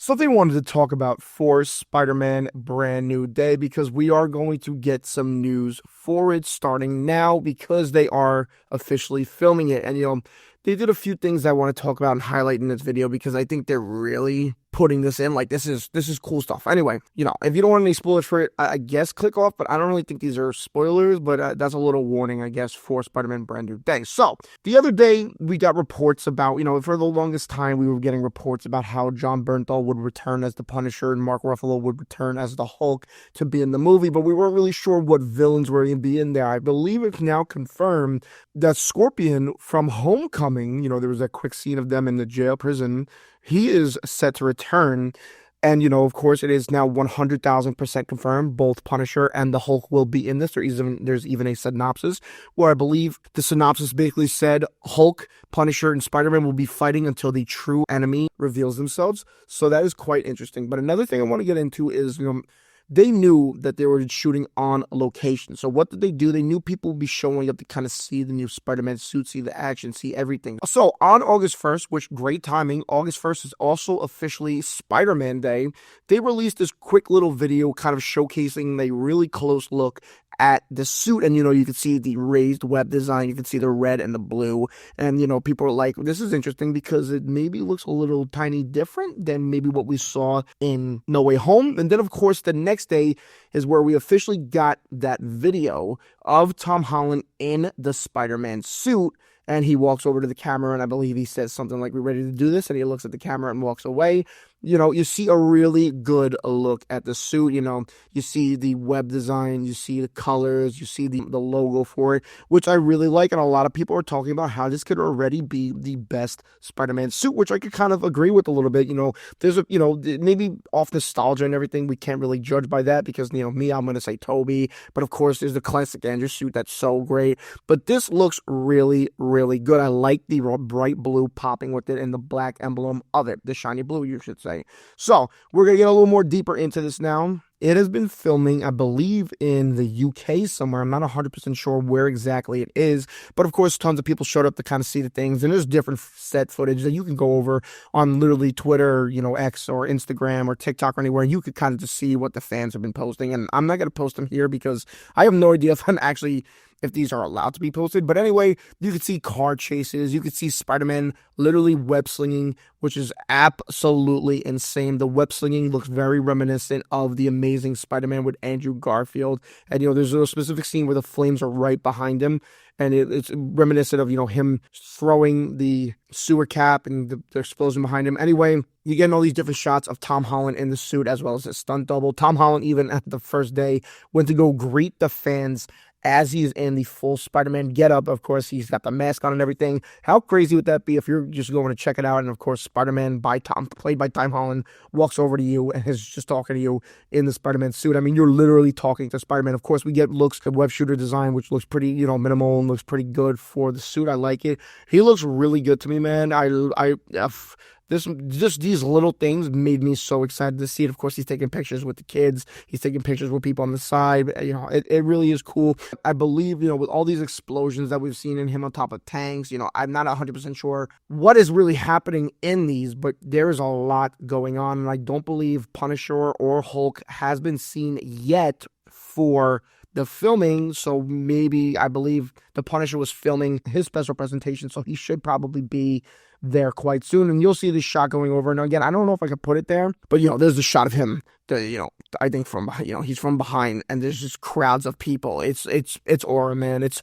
Something I wanted to talk about for Spider-Man Brand New Day, because we are going to get some news for it starting now because they are officially filming it. And, they did a few things I want to talk about and highlight in this video because I think they're really putting this in. Like, this is cool stuff. Anyway, if you don't want any spoilers for it, I guess click off, but I don't really think these are spoilers, but that's a little warning, I guess, for Spider-Man Brand New Day. So, the other day, we got reports about, for the longest time, we were getting reports about how John Bernthal would return as the Punisher and Mark Ruffalo would return as the Hulk to be in the movie, but we weren't really sure what villains were going to be in there. I believe it's now confirmed that Scorpion from Homecoming, there was that quick scene of them in the jail prison, he is set to return. And, of course, it is now 100,000% confirmed. Both Punisher and the Hulk will be in this. There's even a synopsis where I believe the synopsis basically said Hulk, Punisher, and Spider-Man will be fighting until the true enemy reveals themselves. So that is quite interesting. But another thing I want to get into is, they knew that they were shooting on location. So what did they do? They knew people would be showing up to kind of see the new Spider-Man suit, see the action, see everything. So on August 1st, which great timing, August 1st is also officially Spider-Man Day. They released this quick little video kind of showcasing a really close look at the suit, and you can see the raised web design, you can see the red and the blue, and people are like, this is interesting because it maybe looks a little tiny different than maybe what we saw in No Way Home. And then of course the next day is where we officially got that video of Tom Holland in the Spider-Man suit. And he walks over to the camera, and I believe he says something like, "We're ready to do this." And he looks at the camera and walks away. You see a really good look at the suit. You see the web design, you see the colors, you see the logo for it, which I really like. And a lot of people are talking about how this could already be the best Spider-Man suit, which I could kind of agree with a little bit. There's maybe off nostalgia and everything, we can't really judge by that because, me, I'm going to say Toby. But of course, there's the classic Andrew suit that's so great. But this looks really, really good. I like the bright blue popping with it and the black emblem of it, the shiny blue, you should say. So we're going to get a little more deeper into this now. It has been filming, I believe, in the UK somewhere. I'm not 100% sure where exactly it is. But of course, tons of people showed up to kind of see the things. And there's different set footage that you can go over on literally Twitter, X or Instagram or TikTok or anywhere. And you could kind of just see what the fans have been posting. And I'm not going to post them here because I have no idea if these are allowed to be posted. But anyway, you could see car chases. You could see Spider-Man literally web slinging, which is absolutely insane. The web slinging looks very reminiscent of the Amazing Spider-Man with Andrew Garfield. And, there's a specific scene where the flames are right behind him. And it's reminiscent of, him throwing the sewer cap and the explosion behind him. Anyway, you're getting all these different shots of Tom Holland in the suit as well as his stunt double. Tom Holland, even at the first day, went to go greet the fans as he's in the full Spider-Man getup. Of course, he's got the mask on and everything. How crazy would that be if you're just going to check it out? And of course, Spider-Man played by Tom Holland, walks over to you and is just talking to you in the Spider-Man suit. I mean, you're literally talking to Spider-Man. Of course, we get looks at web shooter design, which looks pretty, minimal and looks pretty good for the suit. I like it. He looks really good to me, man. These little things made me so excited to see it. Of course, he's taking pictures with the kids. He's taking pictures with people on the side. It really is cool. I believe, with all these explosions that we've seen in him on top of tanks, I'm not 100% sure what is really happening in these, but there's a lot going on. And I don't believe Punisher or Hulk has been seen yet for the filming. So maybe, I believe the Punisher was filming his special presentation, so he should probably be there quite soon. And you'll see this shot going over. And again, I don't know if I could put it there, but there's the shot of him, I think from, he's from behind and there's just crowds of people. It's aura, man. It's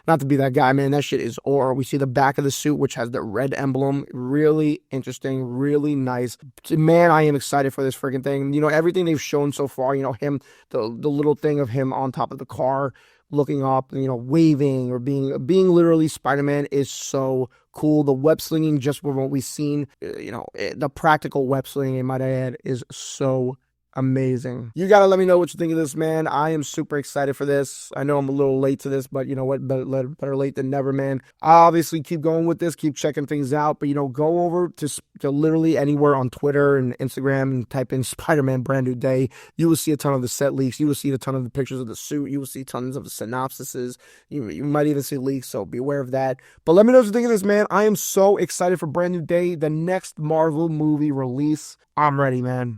not to be that guy, man. That shit is aura. We see the back of the suit, which has the red emblem. Really interesting, really nice. Man, I am excited for this freaking thing. Everything they've shown so far, him, the little thing of him on top of the car, looking up, waving or being literally Spider-Man is so cool. The web slinging, just from what we've seen, the practical web slinging, I might add, is so Amazing. You gotta let me know what you think of this, man. I am super excited for this. I know I'm a little late to this, but you know what? Better late than never, man. I obviously keep going with this, keep checking things out, but go over to literally anywhere on Twitter and Instagram and type in Spider-Man Brand New Day. You will see a ton of the set leaks. You will see a ton of the pictures of the suit. You will see tons of the synopsises. You might even see leaks, so be aware of that. But let me know what you think of this, man. I am so excited for Brand New Day, the next Marvel movie release. I'm ready, man.